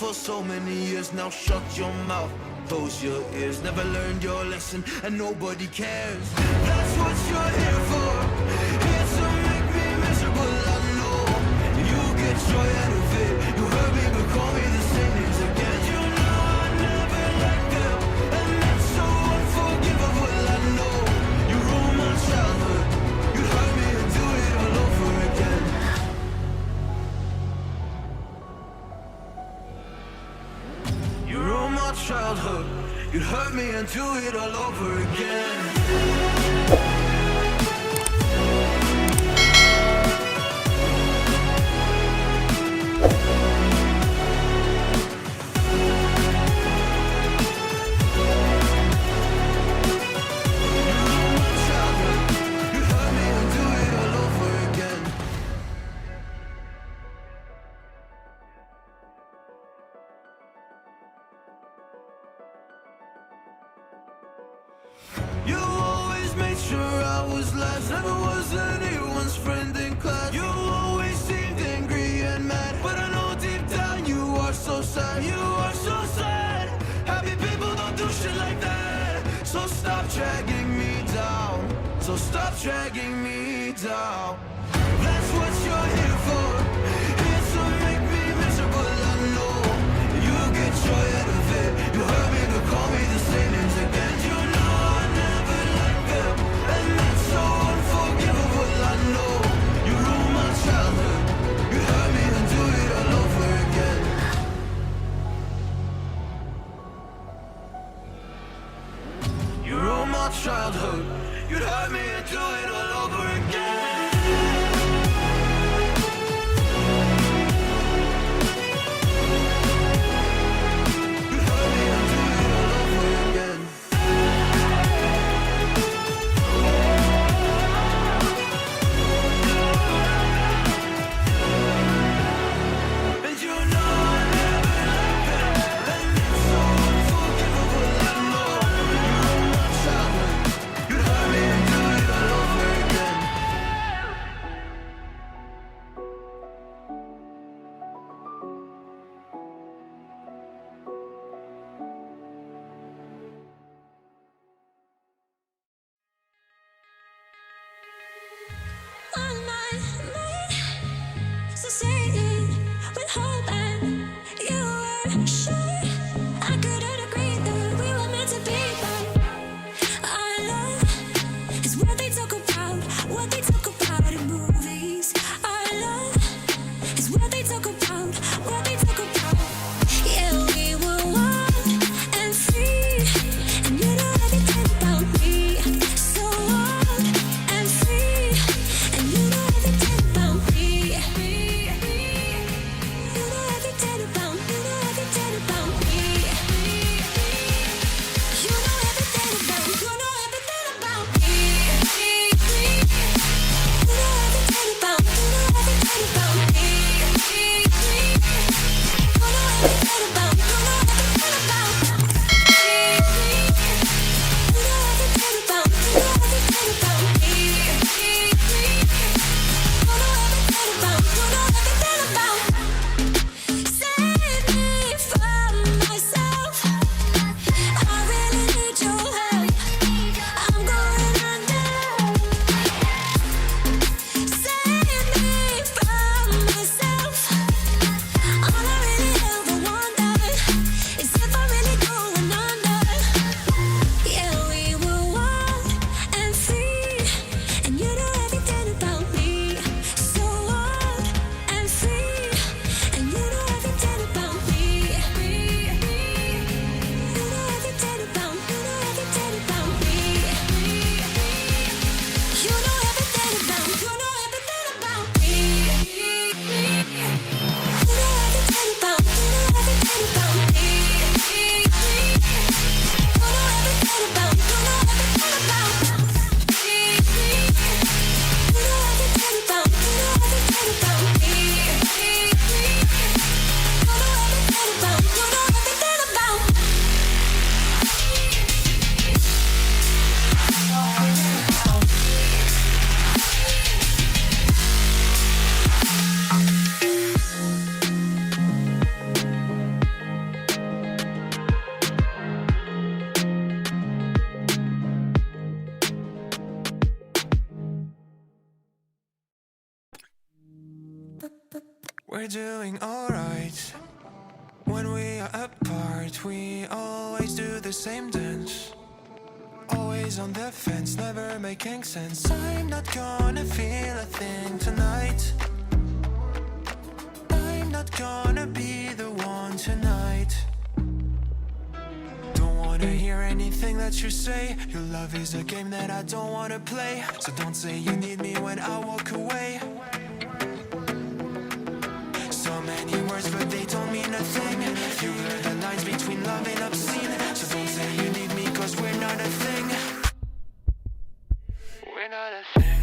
For so many years now, shut your mouth, close your ears. Never learned your lesson and nobody cares. That's what you're here for, here to make me miserable. I know you get joy out of it. You heard me but call me the same names again. You know I never liked them, and that's so unforgivable. I know you ruined my childhood. You hurt me and do it all over again. You ruined my childhood. You'd hurt me and do it all over again. You always made sure I was last, never was anyone's friend in class. You always seemed angry and mad, but I know deep down you are so sad. You are so sad. Happy people don't do shit like that. So stop dragging me down. So stop dragging me down. That's what you're here for, here to make me miserable. I know you get joy out of it. You hurt me but call me the same names again. You know I never liked them, and that's so unforgivable. I know you ruined my childhood. You hurt me and do it all over again. You ruined my childhood. You'd hurt me and do it all over again. You'd hurt me and do it all over again. And you know I never liked them, and it's so unforgivable. I know you ruined my childhood. You'd hurt me and do it all over again. We're doing alright. When we are apart, we always do the same dance. Always on the fence, never making sense. I'm not gonna feel a thing tonight. I'm not gonna be the one tonight. Don't wanna hear anything that you say. Your love is a game that I don't wanna play. So don't say you need me when I walk away. So many words but they don't mean a thing. You blur the lines between love and obscene. So don't say you need me cause we're not a thing. We're not a thing.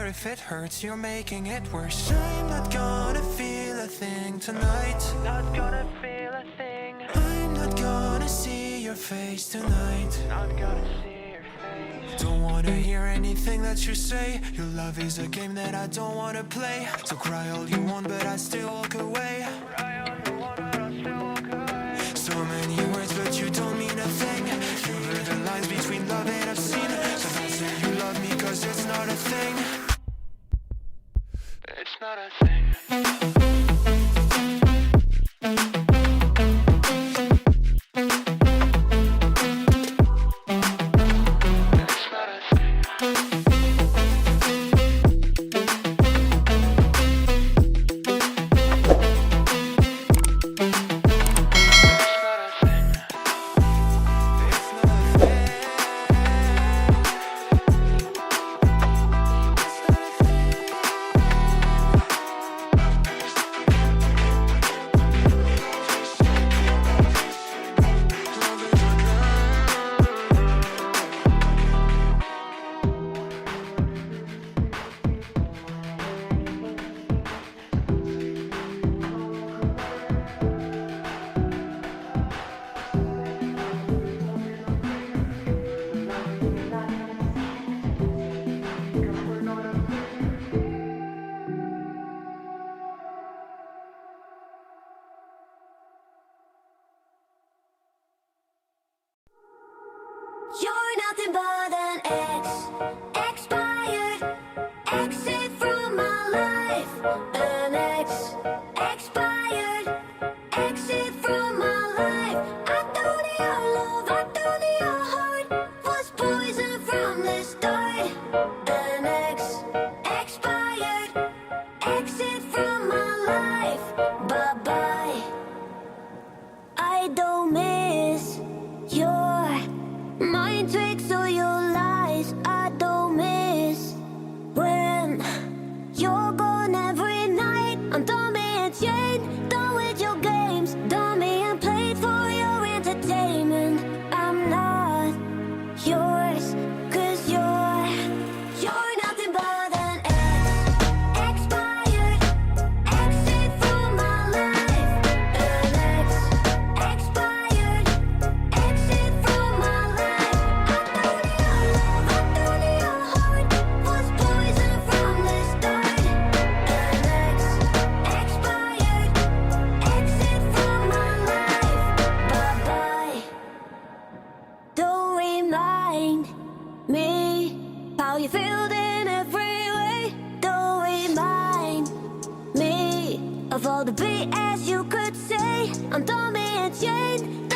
If it hurts, you're making it worse. I'm not gonna feel a thing tonight. Not gonna feel a thing. I'm not gonna see your face tonight. Not gonna see your face. Don't wanna hear anything that you say. Your love is a game that I don't wanna play. So cry all you want, but I still walk away. Cry all you want, but I still walk away. So many words, but you don't mean a thing. You blur the lines between love and obscene. So don't say you love me, cause it's not a thing. It's not a thing. You're nothing but an expired, exit from my life. An expired, exit from my life. I thought your love, I thought your heart was poison from the start. An expired, exit from my life. Bye bye. I don't miss your mind tricks or your lies. I don't miss when you're gone every night. I'm done being chained, done with your games, done being played for your entertainment. I'm not yours, cause you're nothing but an expired, exit from my life. An expired, exit from my life. I thought your love, I thought your heart was poison from the start. An expired, exit from my life. Bye bye. Don't remind me how you feel in every way. Don't remind me of all the BS you could say. I'm done being chained,